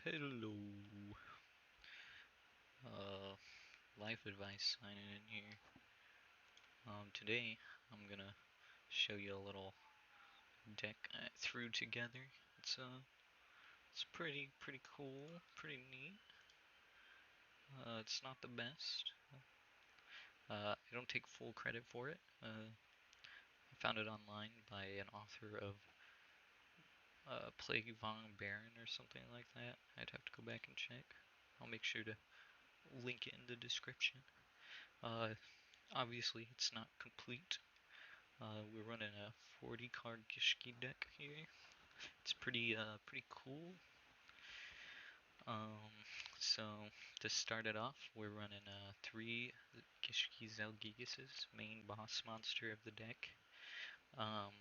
Hello. Uh, Life advice signing in here. Today I'm gonna show you a little deck I threw together. It's pretty cool, pretty neat. It's not the best. I don't take full credit for it. I found it online by an author of Plague Von Baron or something like that. I'd have to go back and check. I'll make sure to link it in the description. Uh, Obviously it's not complete. We're running a 40 card GISHKI deck here. It's pretty cool. Um, so to start it off, we're running three GISHKI Zielgigases, main boss monster of the deck. Um,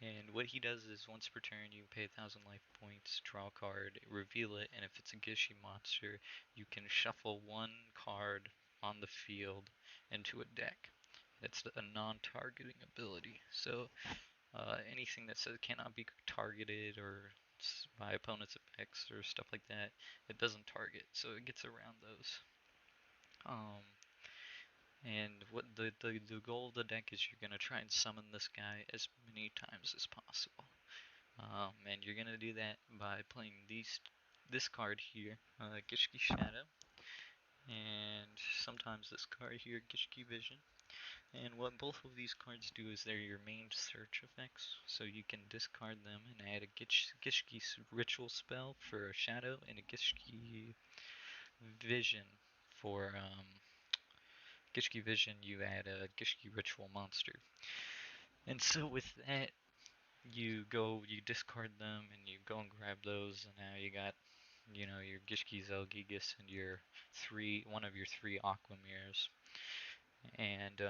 and what he does is once per turn, you pay 1,000 life points, draw a card, reveal it, and if it's a GISHKI monster, you can shuffle one card on the field into a deck. It's a non-targeting ability. So anything that says cannot be targeted or by opponent's effects or stuff like that, it doesn't target, so it gets around those. Um, and what the goal of the deck is, you're gonna try and summon this guy as many times as possible. And you're gonna do that by playing this card here, Gishki Shadow, and sometimes this card here, Gishki Vision. And what both of these cards do is they're your main search effects, so you can discard them and add a Gishki ritual spell for a shadow and a Gishki vision for Gishki vision. You add a Gishki ritual monster, and so with that you discard them and you go and grab those, and now you got your Gishki Zelgigas and your one of your three Aqua Mirrors, and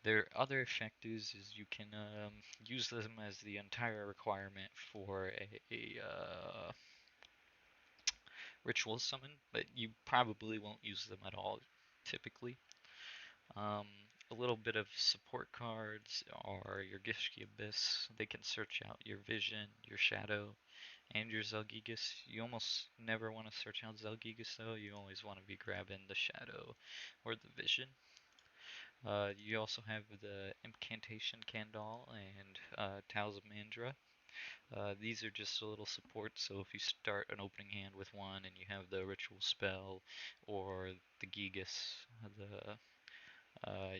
their other effect is you can use them as the entire requirement for a ritual summon, but you probably won't use them at all typically. Um, a little bit of support cards are your Gishki Abyss. They can search out your Vision, your Shadow, and your Zelgigas. You almost never want to search out Zelgigas though. You always want to be grabbing the Shadow or the Vision. You also have the Incantation Candle and Talismandra. These are just a little support, so if you start an opening hand with one and you have the ritual spell or the Gigas,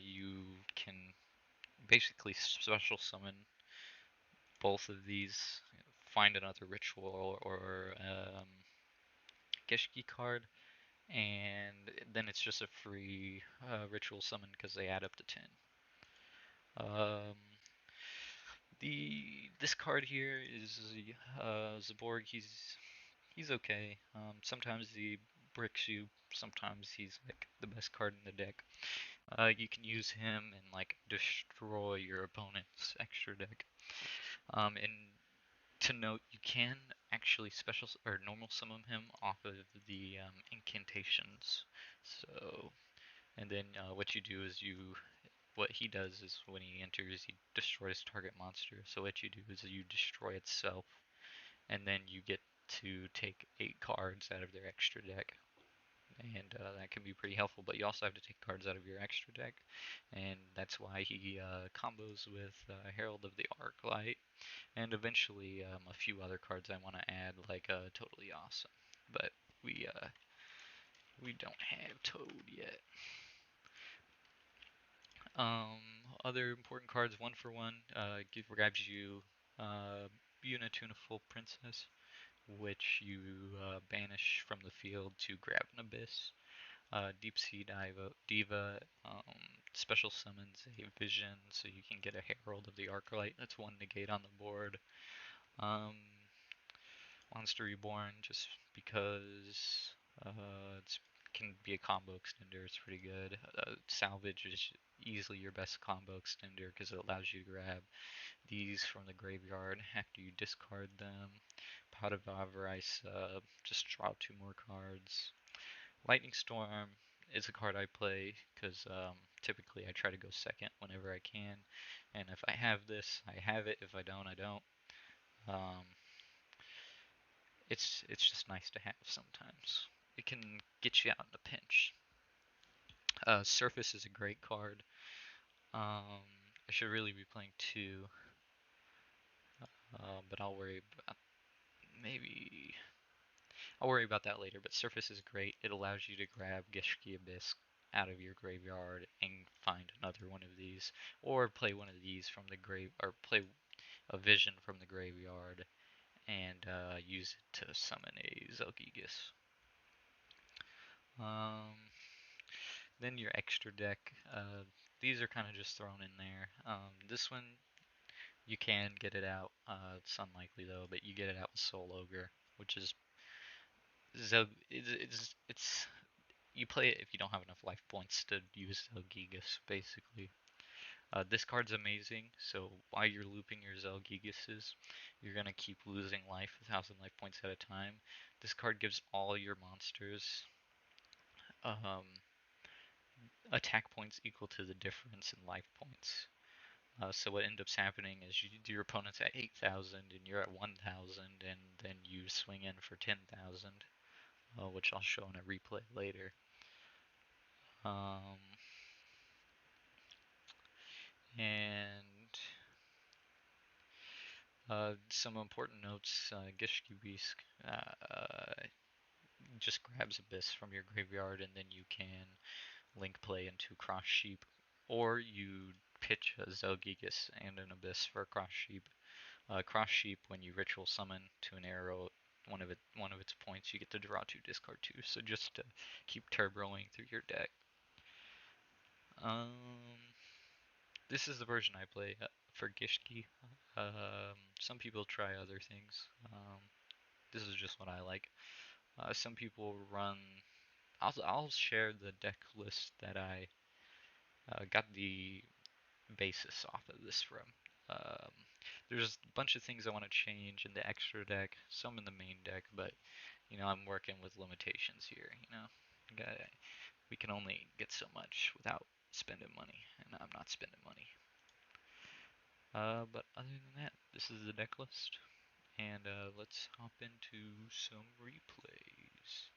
you can basically special summon both of these, find another ritual or Geshki card, and then it's just a free ritual summon because they add up to 10. Um, this card here is Zaborg. He's okay. Sometimes he bricks you. Sometimes he's like the best card in the deck. You can use him and like destroy your opponent's extra deck. And to note, you can actually special or normal summon him off of the incantations. So, and then what you do is what he does is when he enters, he destroys target monster. So what you do is you destroy itself, and then you get to take 8 cards out of their extra deck, and that can be pretty helpful. But you also have to take cards out of your extra deck, and that's why he combos with Herald of the Arclight, and eventually a few other cards I want to add, like Totally Awesome. But we uh, we don't have Toad yet. Um, Other important cards, one for one, grabs you Full Princess, which you banish from the field to grab an Abyss. Deep Sea Diva special summons a Vision, so you can get a Herald of the Arclight. That's one negate on the board. Um, Monster Reborn, just because it can be a combo extender. It's pretty good. Salvage is easily your best combo extender because it allows you to grab these from the graveyard after you discard them. Pot of Avarice, just draw 2 more cards. Lightning Storm is a card I play because typically I try to go second whenever I can, and if I have this, I have it. If I don't, I don't. Um, it's just nice to have sometimes. It can get you out in a pinch. Surface is a great card. I should really be playing two, but maybe I'll worry about that later. But Surface is great. It allows you to grab Gishki Abyss out of your graveyard and find another one of these, or play one of these from the grave, or play a Vision from the graveyard and use it to summon a Zielgigas. Um, then your extra deck. These are kind of just thrown in there. This one you can get it out. It's unlikely though, but you get it out with Soul Ogre, which is it's you play it if you don't have enough life points to use Zielgigas, basically. This card's amazing, so while you're looping your Zielgigases, you're gonna keep losing life, 1,000 life points at a time. This card gives all your monsters um, attack points equal to the difference in life points. So what ends up happening is your opponent's at 8,000 and you're at 1,000, and then you swing in for 10,000, which I'll show in a replay later. Um, and some important notes: Gishki just grabs Abyss from your graveyard, and then you can link play into Cross Sheep, or you pitch a Zelgigas and an Abyss for a Cross Sheep. Cross Sheep, when you ritual summon to an arrow, one of its points, you get to draw two, discard two. So just to keep turboing through your deck. This is the version I play for Gishki. Some people try other things. This is just what I like. Some people run. I'll share the deck list that I got the basis off of this from. Um, there's a bunch of things I want to change in the extra deck, some in the main deck, but I'm working with limitations here. We can only get so much without spending money, and I'm not spending money. But other than that, this is the deck list, and let's hop into some replays.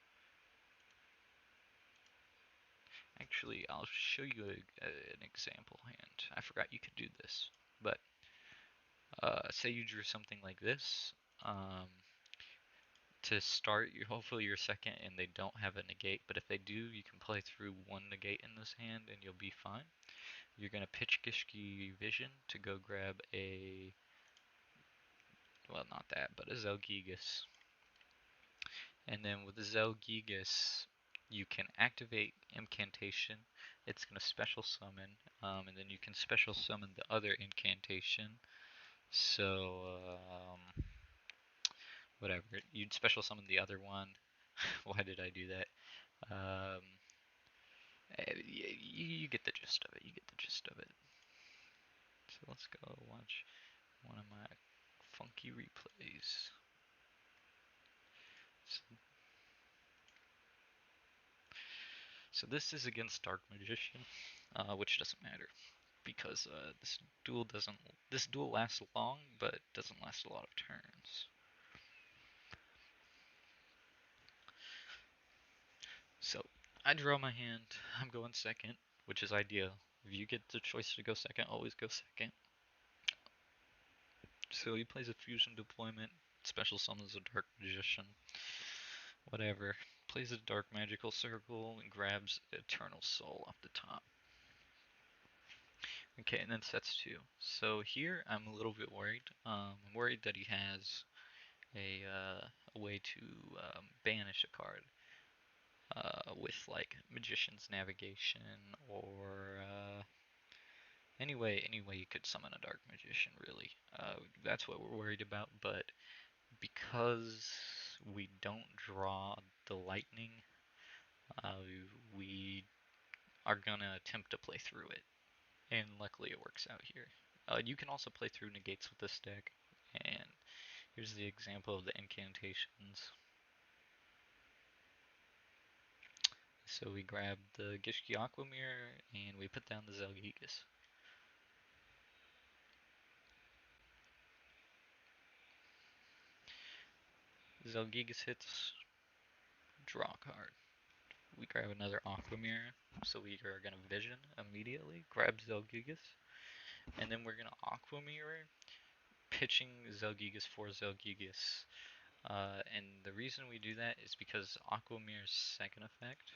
Actually, I'll show you an example hand. I forgot you could do this, but say you drew something like this. Um, to start, hopefully you're second and they don't have a negate, but if they do, you can play through one negate in this hand and you'll be fine. You're going to pitch Gishki Vision to go grab well, not that, but a Zielgigas. And then with the Zielgigas, you can activate Incantation. It's going to special summon, and then you can special summon the other incantation. So, whatever. You'd special summon the other one. Why did I do that? Um, you get the gist of it. You get the gist of it. So let's go watch one of my funky replays. So this is against Dark Magician, which doesn't matter because this duel lasts long, but doesn't last a lot of turns. So I draw my hand. I'm going second, which is ideal. If you get the choice to go second, always go second. So he plays a fusion deployment, special summons a Dark Magician, whatever. Plays a Dark Magical Circle and grabs Eternal Soul off the top. Okay, and then sets two. So here I'm a little bit worried. I'm worried that he has a way to banish a card with like Magician's Navigation or any way you could summon a Dark Magician. Really, that's what we're worried about. But because we don't draw the lightning, we are gonna attempt to play through it, and luckily it works out here. You can also play through negates with this deck, and here's the example of the incantations. So we grab the Gishki Aqua Mirror, and we put down the Zielgigas. Zielgigas hits, draw a card. We grab another Aqua Mirror, so we are gonna Vision immediately, grab Zielgigas, and then we're gonna Aqua Mirror, pitching Zielgigas for Zielgigas. And the reason we do that is because Aqua Mirror's second effect,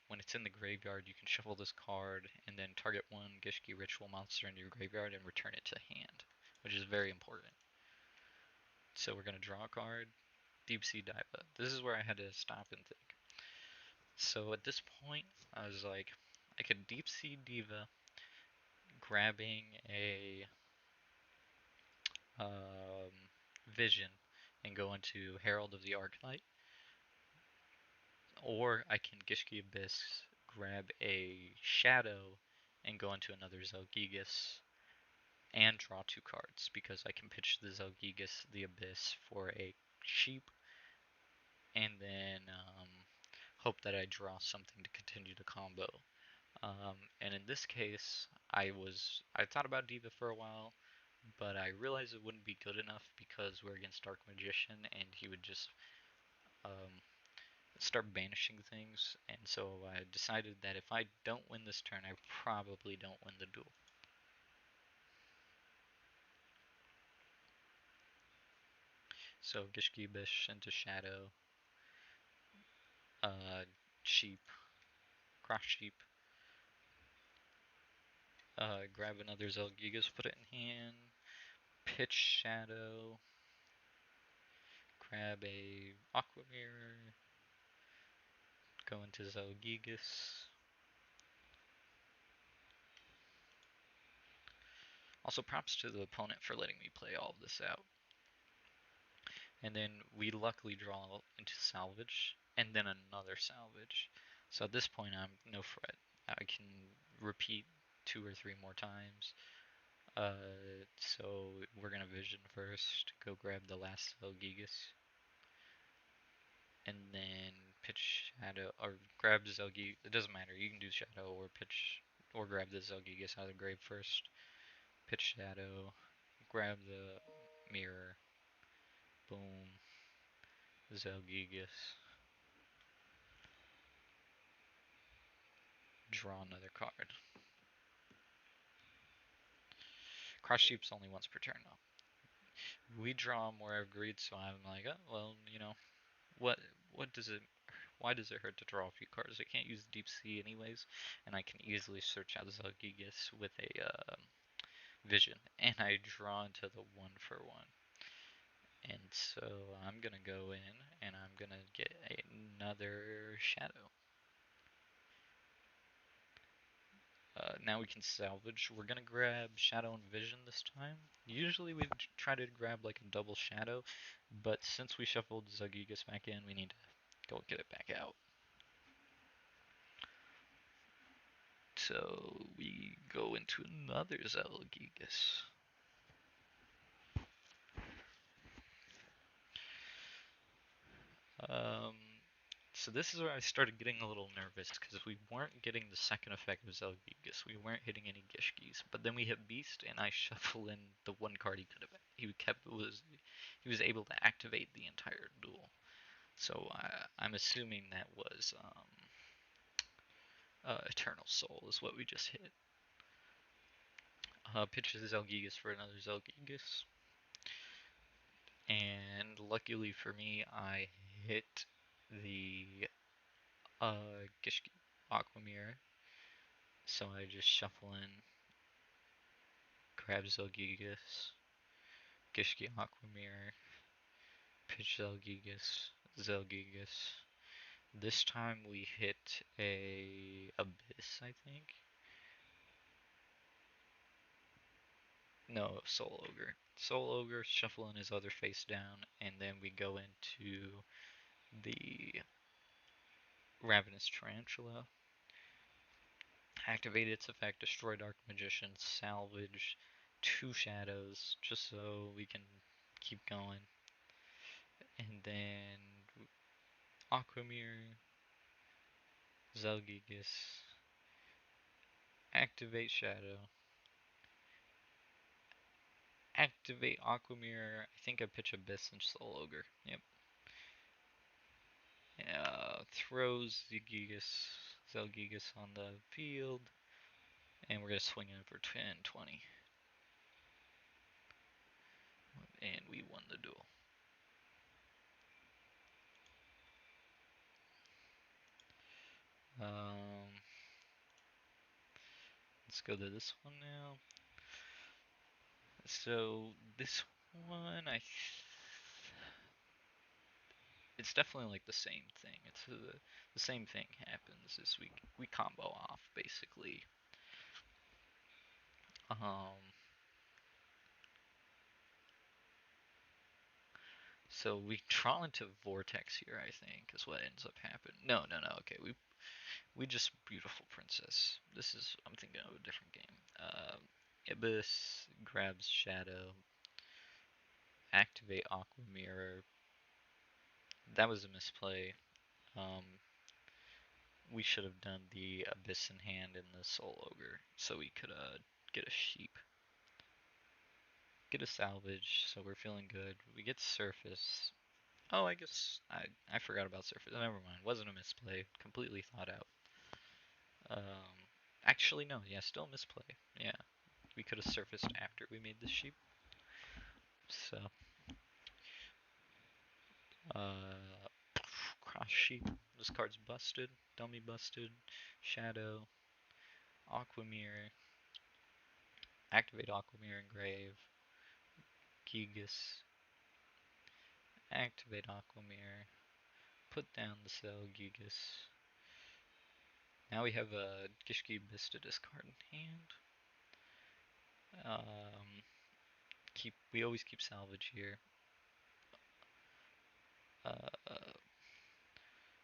when it's in the graveyard, you can shuffle this card and then target one Gishki ritual monster in your graveyard and return it to hand, which is very important. So we're gonna draw a card, Deep Sea Diva. This is where I had to stop and think. So at this point, I was like, I could Deep Sea Diva, grabbing a um, Vision and go into Herald of the Arcanite, or I can Gishki Abyss, grab a Shadow, and go into another Zelgigas and draw two cards because I can pitch the Zelgigas the Abyss for a cheap, and then hope that I draw something to continue the combo. And in this case, I thought about Diva for a while, but I realized it wouldn't be good enough because we're against Dark Magician and he would just um, start banishing things. And so I decided that if I don't win this turn, I probably don't win the duel. So Gishki Bish into Shadow, uh, Sheep, Cross Sheep, grab another Zelgigas, put it in hand, pitch Shadow, grab a Aqua Mirror, go into Zelgigas. Also, props to the opponent for letting me play all of this out. And then we luckily draw into Salvage, and then another Salvage. So at this point, I'm no fret. I can repeat 2 or 3 more times. So we're gonna Vision first, go grab the last Zelgigas, and then pitch Shadow, or grab Zelgigas. It doesn't matter, you can do Shadow or pitch, or grab the Zelgigas out of the grave first. Pitch Shadow, grab the Mirror, boom, Zelgigas, draw another card. Cross Sheep's only once per turn though. We draw more Greed, so I'm like, oh, well, what what does it why does it hurt to draw a few cards? I can't use Deep Sea anyways, and I can easily search out Zelgigas with a Vision, and I draw into the 1-for-1. And so I'm gonna go in, and I'm gonna get another Shadow. Now we can salvage. We're gonna grab Shadow and Vision this time. Usually we try to grab like a double Shadow, but since we shuffled Zelgigas back in, we need to go get it back out. So we go into another Zielgigas. Um, so this is where I started getting a little nervous because we weren't getting the second effect of Zielgigas. We weren't hitting any Gishkis, but then we hit Beast, and I shuffle in the one card he could have. He was able to activate the entire duel. So I'm assuming that was Eternal Soul is what we just hit. Pitches Zelgigas for another Zelgigas. And luckily for me, I hit the Gishki Aquamir. So I just shuffle in, grab Zelgigas, Gishki Aquamir, pitch Zelgigas, Zelgigas. This time we hit a Abyss, I think. No, Soul Ogre. Soul Ogre, shuffling his other face down, and then we go into the Ravenous Tarantula. Activate its effect, destroy Dark Magician, salvage 2 shadows, just so we can keep going. And then Aquamir, Zelgigas, activate Shadow, Activate Aquamirror. I think I pitch Abyss and Soul Ogre. Yep. Throws Zielgigas on the field. And we're going to swing in for 10, 20. And we won the duel. Let's go to this one now. So this one, it's definitely like the same thing. It's the same thing happens. Is we combo off basically. So we draw into Vortex here, I think, is what ends up happening. No. Okay, we just Beautiful Princess. I'm thinking of a different game. Ibis grabs Shadow. Activate Aqua Mirror. That was a misplay. We should have done the Abyss in hand and the Soul Ogre, so we could get a sheep. Get a salvage, so we're feeling good. We get Surface. Oh, I guess I forgot about Surface. Never mind. Wasn't a misplay. Completely thought out. Actually, no. Yeah, still misplay. Yeah, we could have surfaced after we made the sheep. So, cross sheep. This card's busted. Dummy busted. Shadow. Aquamirror. Activate Aquamirror Engrave. Gigas. Activate Aquamirror. Put down the Zielgigas. Now we have a Gishki Abyss to discard in hand. We always keep salvage here.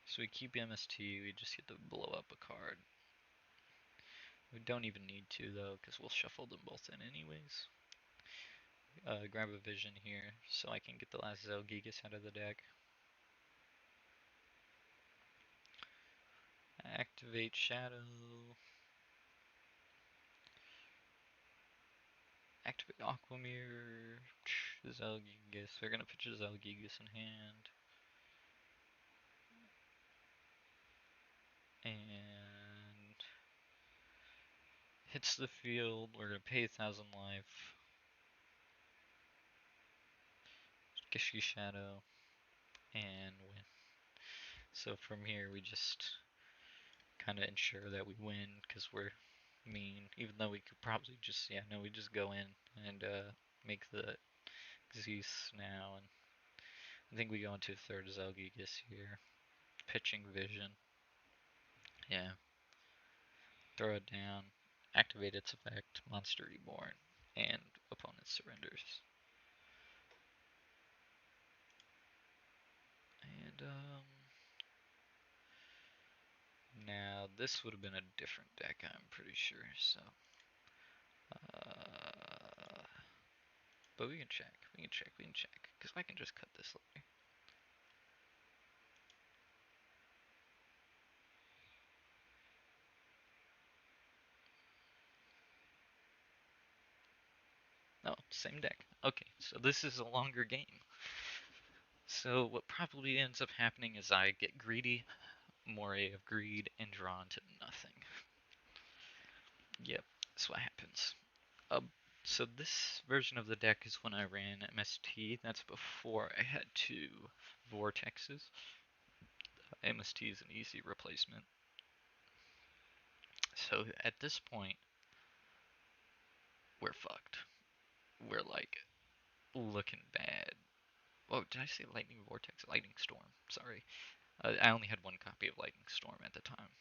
So we keep MST, we just get to blow up a card. We don't even need to though, because we'll shuffle them both in anyways. Grab a vision here, so I can get the last Zielgigas out of the deck. Activate Shadow. Activate Aquamirror. Zielgigas. We're gonna pitch a Zielgigas in hand. And hits the field. We're gonna pay 1,000 life. Gishki Shadow. And win. So from here we just kind of ensure that we win because we're mean, even though we could probably just, we just go in and make the Zeus now, and I think we go into third Zielgigas here. Pitching Vision. Yeah. Throw it down. Activate its effect. Monster Reborn. And opponent surrenders. And, now this would have been a different deck, I'm pretty sure, so. But we can check, because I can just cut this later. Oh, same deck. Okay, so this is a longer game. So what probably ends up happening is I get greedy, Moray of Greed, and draw into nothing. Yep, that's what happens. So this version of the deck is when I ran MST. That's before I had two Vortexes. MST is an easy replacement. So at this point, we're fucked. We're like looking bad. Oh, did I say Lightning Vortex? Lightning Storm. Sorry. I only had one copy of Lightning Storm at the time.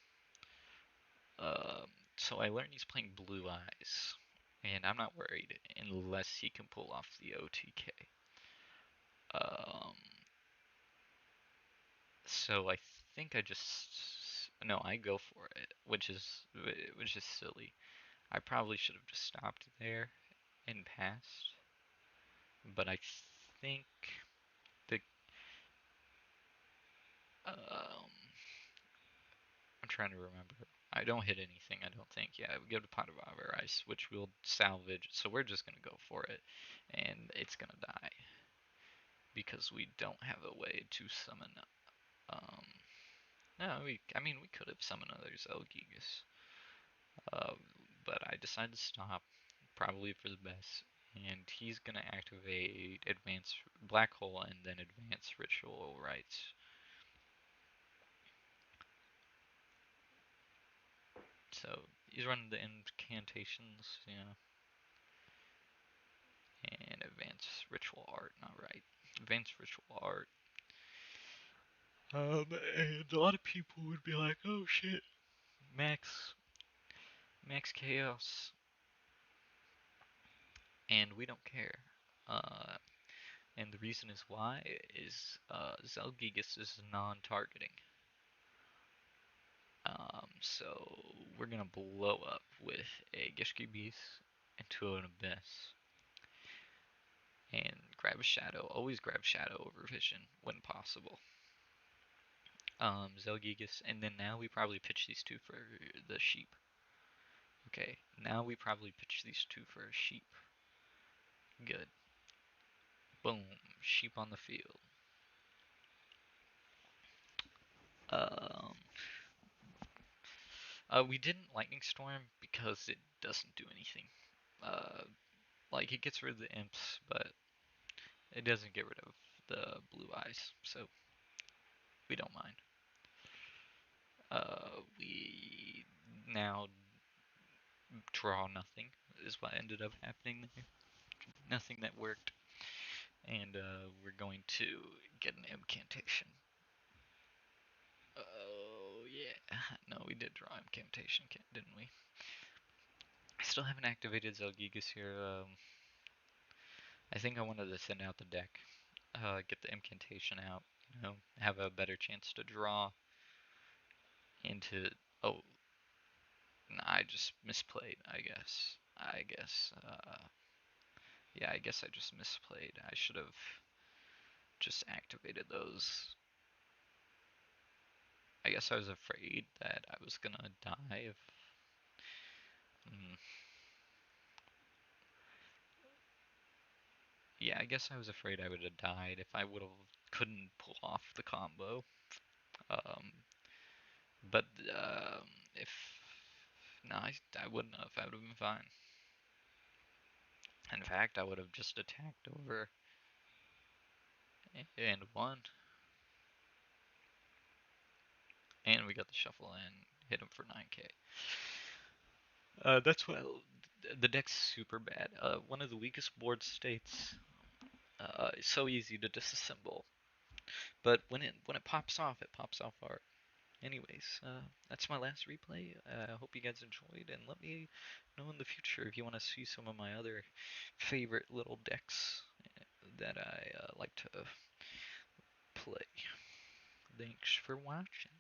So I learned he's playing Blue Eyes, and I'm not worried unless he can pull off the OTK. So I think I go for it, which is silly. I probably should have just stopped there and passed, but I think the I'm trying to remember. I don't hit anything, I don't think. Yeah, we get a pot of Avar Ice, which we'll salvage, so we're just gonna go for it. And it's gonna die. Because we don't have a way to summon, um... No, I mean, we could have summoned other Zielgigas. Uh, but I decided to stop, probably for the best. And he's gonna activate Advanced Black Hole and then Advanced Ritual Rites. So he's running the incantations, and Advanced Ritual Art, not right. Advanced Ritual Art. And a lot of people would be like, oh shit, Max, Max Chaos. And we don't care. Uh, and the reason is why is Zielgigas is non-targeting. So we're gonna blow up with a Gishki Beast into an Abyss. And grab a Shadow. Always grab Shadow over Vision when possible. Zielgigas, and then now we probably pitch these two for the Sheep. Okay, now we probably pitch these two for a Sheep. Good. Boom. Sheep on the field. Um, we didn't Lightning Storm because it doesn't do anything. Uh, like, it gets rid of the imps, but it doesn't get rid of the blue eyes, so we don't mind. We now draw nothing, is what ended up happening there. Nothing that worked. And we're going to get an incantation. Oh, yeah. No, we did draw incantation, didn't we? I still haven't activated Zielgigas here. I think I wanted to thin out the deck. Get the incantation out, have a better chance to draw into. Oh, nah, I just misplayed, I guess. Yeah, I guess I just misplayed. I should have just activated those. I guess I was afraid that I was gonna die if. Mm, yeah, I guess I was afraid I would have died if I would have couldn't pull off the combo. Um, but if no, I wouldn't have. I would have been fine. In fact, I would have just attacked over and won. And we got the shuffle and hit him for 9k. That's what the deck's super bad. One of the weakest board states. It's so easy to disassemble, but when it pops off, it pops off hard. Anyways, that's my last replay. I hope you guys enjoyed, and let me know in the future if you want to see some of my other favorite little decks that I like to play. Thanks for watching.